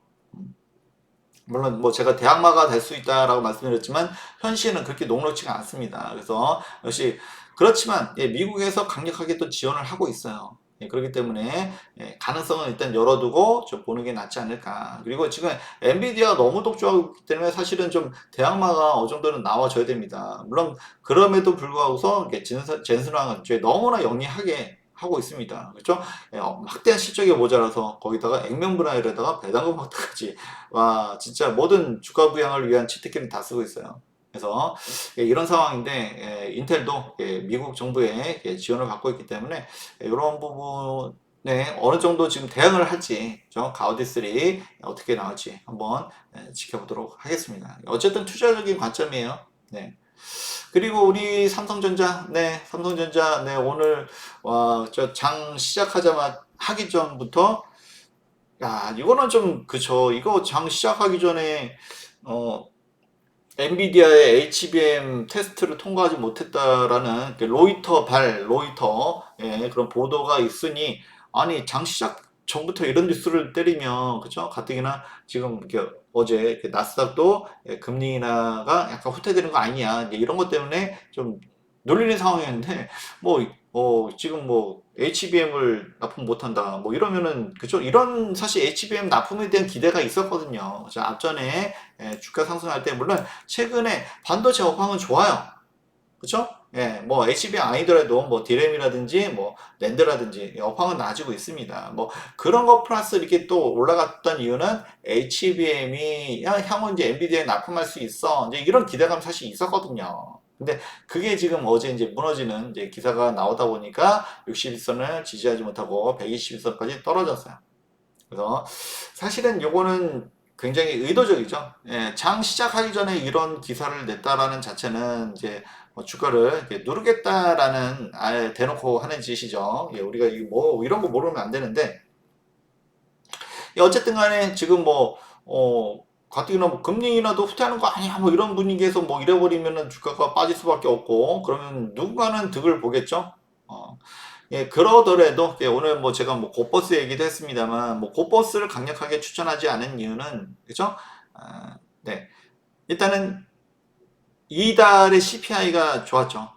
Speaker 1: 물론 뭐 제가 대항마가 될 수 있다라고 말씀드렸지만 현실은 그렇게 녹록지가 않습니다. 그래서 역시 그렇지만 미국에서 강력하게 또 지원을 하고 있어요. 그렇기 때문에 가능성은 일단 열어두고 좀 보는 게 낫지 않을까. 그리고 지금 엔비디아가 너무 독주하고 있기 때문에 사실은 좀 대항마가 어느 정도는 나와줘야 됩니다. 물론 그럼에도 불구하고서 젠슨왕은 너무나 영리하게 하고 있습니다. 그렇죠? 막대한 실적이 모자라서 거기다가 액면분할에다가 배당금 확대까지 와 진짜 모든 주가 부양을 위한 치트키를 다 쓰고 있어요. 그래서 이런 상황인데 인텔도 미국 정부의 지원을 받고 있기 때문에 이런 부분에 어느 정도 지금 대응을 할지 가우디 3 어떻게 나올지 한번 지켜보도록 하겠습니다. 어쨌든 투자적인 관점이에요. 네. 그리고 우리 삼성전자, 삼성전자, 오늘 저 장 시작하자마자 하기 전부터 야, 이거는 좀 그쵸. 이거 장 시작하기 전에 어 엔비디아의 HBM 테스트를 통과하지 못했다라는 로이터 그런 보도가 있으니 아니 장 시작 전부터 이런 뉴스를 때리면 그죠? 가뜩이나 지금 이렇게 어제 이렇게 나스닥도 금리 인하가 약간 후퇴되는 거 아니냐 이제 이런 것 때문에 좀 놀리는 상황이었는데 지금 뭐 HBM을 납품 못한다 뭐 이러면은 그죠? 이런 사실 HBM 납품에 대한 기대가 있었거든요. 자, 앞전에 주가 상승할 때 물론 최근에 반도체 업황은 좋아요. 그쵸? 뭐 HBM 아니더라도 뭐 디램이라든지 뭐 랜드라든지 업황은 나아지고 있습니다. 뭐 그런 거 플러스 이렇게 또 올라갔던 이유는 HBM이 향후 이제 엔비디아에 납품할 수 있어. 이제 이런 기대감 사실 있었거든요. 근데 그게 지금 어제 이제 무너지는 이제 기사가 나오다 보니까 60일선을 지지하지 못하고 120일선까지 떨어졌어요. 그래서 사실은 요거는 굉장히 의도적이죠. 장 시작하기 전에 이런 기사를 냈다라는 자체는 이제 뭐 주가를 이렇게 누르겠다라는 아예 대놓고 하는 짓이죠. 우리가 뭐 이런 거 모르면 안 되는데 어쨌든 간에 지금 가뜩이나 뭐 금리 인하도 후퇴하는 거 아니야 뭐 이런 분위기에서 뭐 이래버리면은 주가가 빠질 수밖에 없고 그러면 누군가는 득을 보겠죠. 그러더라도 오늘 뭐 제가 뭐 고버스 얘기도 했습니다만 뭐 고버스를 강력하게 추천하지 않은 이유는 그죠? 네. 일단은 이달의 CPI가 좋았죠.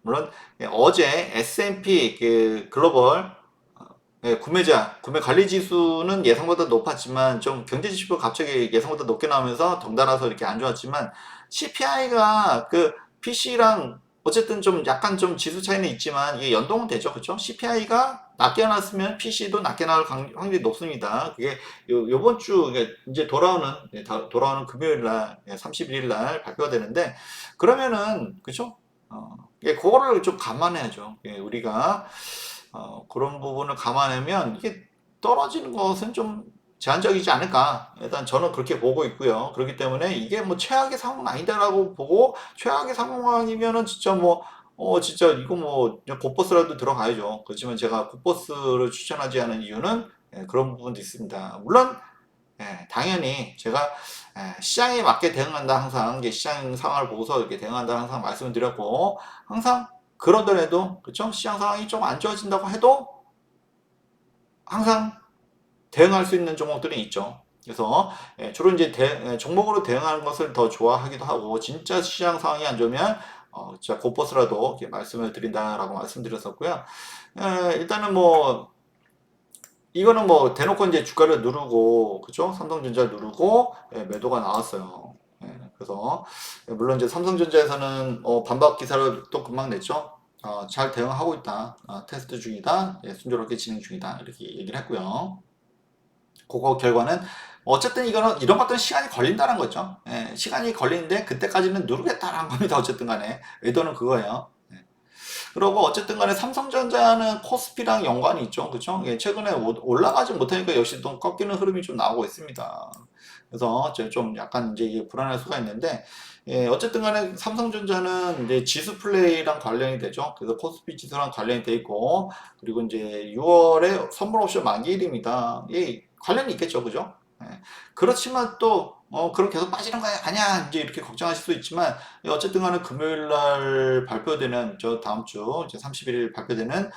Speaker 1: 물론 어제 S&P 그 글로벌 구매 관리 지수는 예상보다 높았지만 좀 경제 지표 갑자기 예상보다 높게 나오면서 덩달아서 이렇게 안 좋았지만 CPI가 그 PC랑 어쨌든 좀 약간 좀 지수 차이는 있지만 이게 연동은 되죠. 그렇죠? CPI가 낮게 나왔으면 PC도 낮게 나올 확률이 높습니다. 그게 요번 주 이제 돌아오는 금요일 날 31일 날 발표가 되는데 그러면은 그렇죠? 그거를 좀 감안해야죠. 우리가 그런 부분을 감안하면 이게 떨어지는 것은 좀 제한적이지 않을까. 일단 저는 그렇게 보고 있고요. 그렇기 때문에 이게 뭐 최악의 상황은 아니다라고 보고 최악의 상황이면은 진짜 진짜 이거 뭐 그냥 곧버스라도 들어가야죠. 그렇지만 제가 곧버스를 추천하지 않은 이유는 그런 부분도 있습니다. 물론 당연히 제가 시장에 맞게 대응한다 항상 시장 상황을 보고서 이렇게 대응한다 항상 말씀을 드렸고 항상 그러더라도 그렇죠 시장 상황이 좀 안 좋아진다고 해도 항상 대응할 수 있는 종목들이 있죠. 그래서 주로 이제 종목으로 대응하는 것을 더 좋아하기도 하고 진짜 시장 상황이 안 좋으면 진짜 곧버스라도 이렇게 말씀을 드린다라고 말씀드렸었고요. 일단은 뭐 이거는 뭐 대놓고 이제 주가를 누르고 그죠? 삼성전자 누르고 매도가 나왔어요. 그래서 물론 이제 삼성전자에서는 반박 기사를 또 금방 냈죠. 잘 대응하고 있다. 테스트 중이다. 예, 순조롭게 진행 중이다. 이렇게 얘기를 했고요. 그거 결과는 어쨌든 이거는 이런 것들은 시간이 걸린다는 거죠. 예, 시간이 걸리는데 그때까지는 누르겠다라는 겁니다. 어쨌든 간에 의도는 그거예요. 예. 그리고 어쨌든 간에 삼성전자는 코스피랑 연관이 있죠. 그렇죠? 예, 최근에 올라가지 못하니까 역시 또 꺾이는 흐름이 좀 나오고 있습니다. 그래서 좀 약간 이제 이게 불안할 수가 있는데, 예, 어쨌든 간에 삼성전자는 이제 지수 플레이랑 관련이 되죠. 그래서 코스피 지수랑 관련이 돼 있고, 그리고 이제 6월에 선물 옵션 만기일입니다. 예, 관련이 있겠죠. 그죠? 예. 그렇지만 또, 그럼 계속 빠지는 거야? 아니야. 이제 이렇게 걱정하실 수 있지만, 예, 어쨌든 간에 금요일 날 발표되는, 저 다음 주, 이제 31일 발표되는,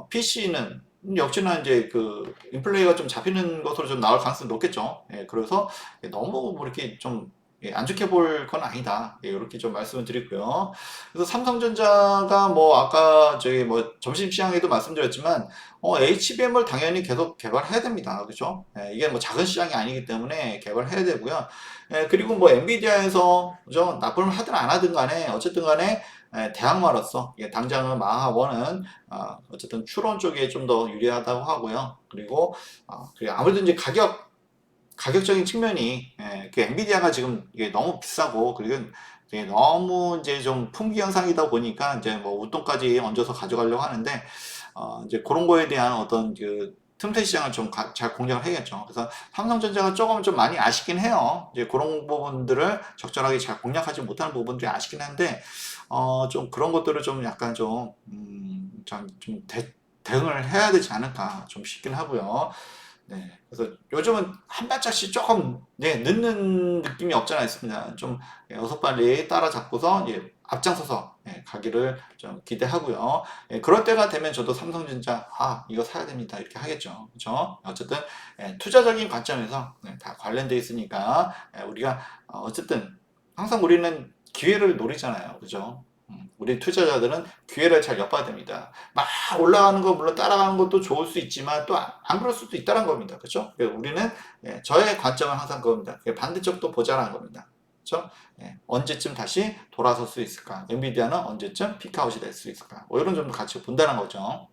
Speaker 1: PC는 역시나 이제 그 인플레이가 좀 잡히는 것으로 좀 나올 가능성이 높겠죠. 예, 그래서 너무 뭐 이렇게 좀 안 좋게 볼 건 아니다. 예, 이렇게 좀 말씀을 드리고요. 그래서 삼성전자가 뭐 아까 저희 뭐 점심시장에도 말씀드렸지만 HBM을 당연히 계속 개발해야 됩니다. 그죠? 예, 이게 뭐 작은 시장이 아니기 때문에 개발해야 되고요. 예, 그리고 뭐 엔비디아에서 그죠? 납품을 하든 안 하든 간에 어쨌든 간에 대항마로서 당장은 마하원은 어쨌든 추론 쪽에 좀 더 유리하다고 하고요. 그리고 아무래도 이제 가격적인 측면이 그 엔비디아가 지금 이게 너무 비싸고 그리고 이게 너무 이제 좀 품귀 현상이다 보니까 이제 뭐 웃돈까지 얹어서 가져가려고 하는데 이제 그런 거에 대한 어떤 그 틈새 시장을 좀 잘 공략을 해야겠죠. 그래서 삼성전자가 조금 좀 많이 아쉽긴 해요. 이제 그런 부분들을 적절하게 잘 공략하지 못하는 부분들이 아쉽긴 한데 좀 그런 것들을 좀 약간 좀 대응을 해야 되지 않을까 좀 싶긴 하고요. 네. 그래서 요즘은 한 발짝씩 조금 늦는 느낌이 없잖아 있습니다. 좀 어서빨리 따라잡고서 앞장서서 가기를 좀 기대하고요. 그럴 때가 되면 저도 삼성전자 이거 사야 됩니다 이렇게 하겠죠. 그렇죠? 어쨌든 투자적인 관점에서 다 관련돼 있으니까 우리가 어쨌든 항상 우리는 기회를 노리잖아요. 그죠? 우리 투자자들은 기회를 잘 엿봐야 됩니다. 막 올라가는 거 물론 따라가는 것도 좋을 수 있지만 또 안 그럴 수도 있다는 겁니다. 그렇죠? 우리는 저의 관점은 항상 그겁니다. 반대쪽도 보자라는 겁니다. 그렇죠? 언제쯤 다시 돌아설 수 있을까? 엔비디아는 언제쯤 피크아웃이 될 수 있을까? 뭐 이런 점도 같이 본다는 거죠.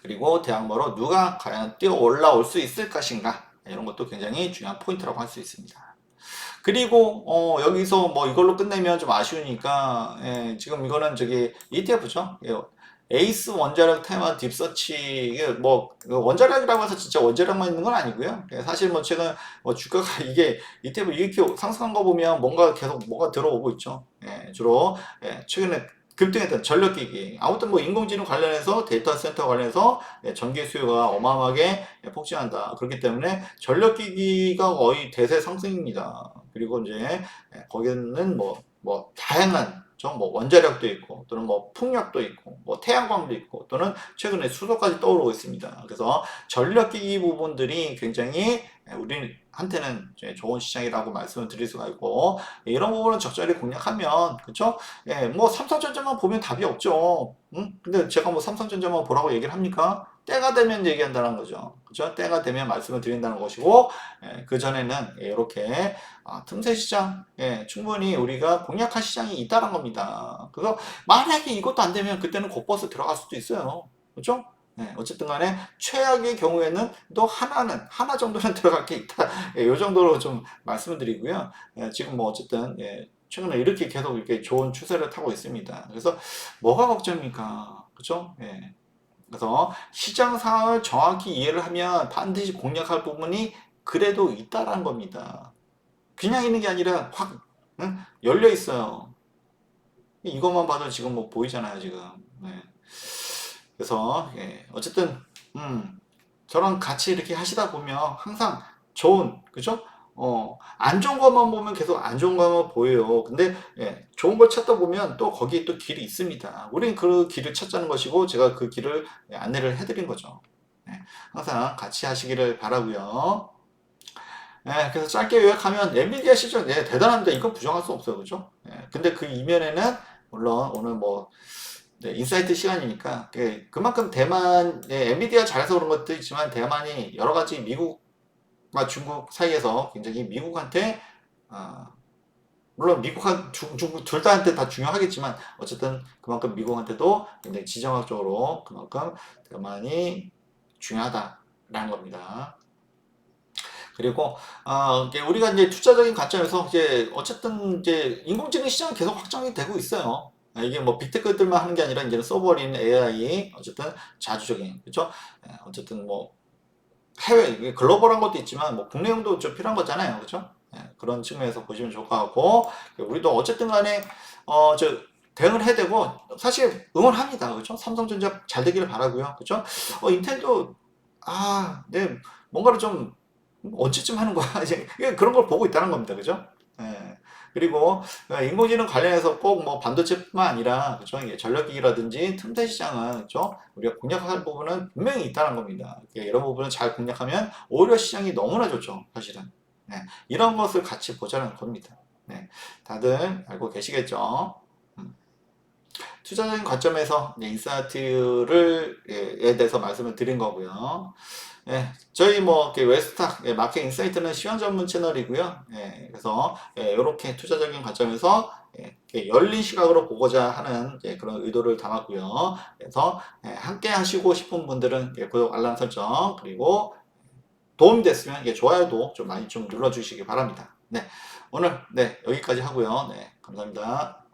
Speaker 1: 그리고 대항마로 누가 과연 뛰어 올라올 수 있을 것인가? 이런 것도 굉장히 중요한 포인트라고 할 수 있습니다. 그리고 여기서 뭐 이걸로 끝내면 좀 아쉬우니까 지금 이거는 저기 ETF죠. 에이스 원자력 테마 딥서치 이게 뭐 원자력이라고 해서 진짜 원자력만 있는 건 아니고요. 사실 뭐 최근 뭐 주가가 이게 ETF 이렇게 상승한 거 보면 뭔가 계속 뭐가 들어오고 있죠. 주로 최근에 급등했던 전력기기 아무튼 뭐 인공지능 관련해서 데이터 센터 관련해서 전기 수요가 어마어마하게 폭증한다. 그렇기 때문에 전력기기가 거의 대세 상승입니다. 그리고 이제 거기는 뭐 다양한 뭐 원자력도 있고 또는 뭐 풍력도 있고 뭐 태양광도 있고 또는 최근에 수소까지 떠오르고 있습니다. 그래서 전력기기 부분들이 굉장히 우리한테는 좋은 시장이라고 말씀을 드릴 수가 있고 이런 부분은 적절히 공략하면 그렇죠? 뭐 삼성전자만 보면 답이 없죠. 응? 근데 제가 뭐 삼성전자만 보라고 얘기를 합니까? 때가 되면 얘기한다는 거죠. 그죠? 때가 되면 말씀을 드린다는 것이고, 그 전에는 이렇게 틈새 시장, 충분히 우리가 공략할 시장이 있다는 겁니다. 그래서 만약에 이것도 안 되면 그때는 곧버스 들어갈 수도 있어요. 그죠? 어쨌든 간에 최악의 경우에는 또 하나 정도는 들어갈 게 있다. 이 정도로 좀 말씀을 드리고요. 지금 뭐 어쨌든, 최근에 이렇게 계속 이렇게 좋은 추세를 타고 있습니다. 그래서 뭐가 걱정입니까? 그죠? 그래서 시장 상황을 정확히 이해를 하면 반드시 공략할 부분이 그래도 있다라는 겁니다. 그냥 있는 게 아니라 확 응? 열려 있어요. 이것만 봐도 지금 뭐 보이잖아요, 지금. 그래서 어쨌든 저랑 같이 이렇게 하시다 보면 항상 좋은 그죠? 안 좋은 것만 보면 계속 안 좋은 것만 보여요. 근데 좋은 걸 찾다 보면 또 거기에 또 길이 있습니다. 우린 그 길을 찾자는 것이고 제가 그 길을 안내를 해드린 거죠. 항상 같이 하시기를 바라고요. 그래서 짧게 요약하면 엔비디아 시장 대단한데 이건 부정할 수 없어요, 그죠? 근데 그 이면에는 물론 오늘 뭐 인사이트 시간이니까 그만큼 대만 엔비디아 잘해서 그런 것도 있지만 대만이 여러 가지 미국과 중국 사이에서 굉장히 미국한테 물론 미국한 중국 둘 다한테 다 중요하겠지만 어쨌든 그만큼 미국한테도 굉장히 지정학적으로 그만큼 대만이 중요하다라는 겁니다. 그리고 이게 우리가 이제 투자적인 관점에서 이제 어쨌든 이제 인공지능 시장이 계속 확장이 되고 있어요. 이게 뭐 빅테크들만 하는 게 아니라 이제는 서버린 AI 어쨌든 자주적인 그렇죠? 어쨌든 뭐 해외 이게 글로벌한 것도 있지만 뭐 국내용도 좀 필요한 거잖아요, 그렇죠? 그런 측면에서 보시면 좋을 것 같고 우리도 어쨌든 간에 저 대응을 해야 되고 사실 응원합니다, 그렇죠? 삼성전자 잘 되기를 바라고요, 그렇죠? 인텔도 네 뭔가를 좀 언제쯤 하는 거야? 이제 그런 걸 보고 있다는 겁니다. 그죠? 예. 그리고 인공지능 관련해서 꼭 뭐 반도체뿐만 아니라 그죠? 이게 전력기기라든지 틈새 시장은 그죠? 우리가 공략할 부분은 분명히 있다는 겁니다. 이런 부분을 잘 공략하면 오히려 시장이 너무나 좋죠. 사실은. 네. 이런 것을 같이 보자는 겁니다. 네. 다들 알고 계시겠죠? 음. 투자적인 관점에서 인사이트를 에 대해서 말씀을 드린 거고요. 저희 뭐 웨스탁 마켓 인사이트는 시황 전문 채널이고요. 그래서 이렇게 투자적인 관점에서 이렇게 열린 시각으로 보고자 하는 그런 의도를 담았고요. 그래서 함께 하시고 싶은 분들은 구독, 알람 설정 그리고 도움이 됐으면 좋아요도 좀 많이 좀 눌러주시기 바랍니다. 네, 오늘 여기까지 하고요. 네, 감사합니다.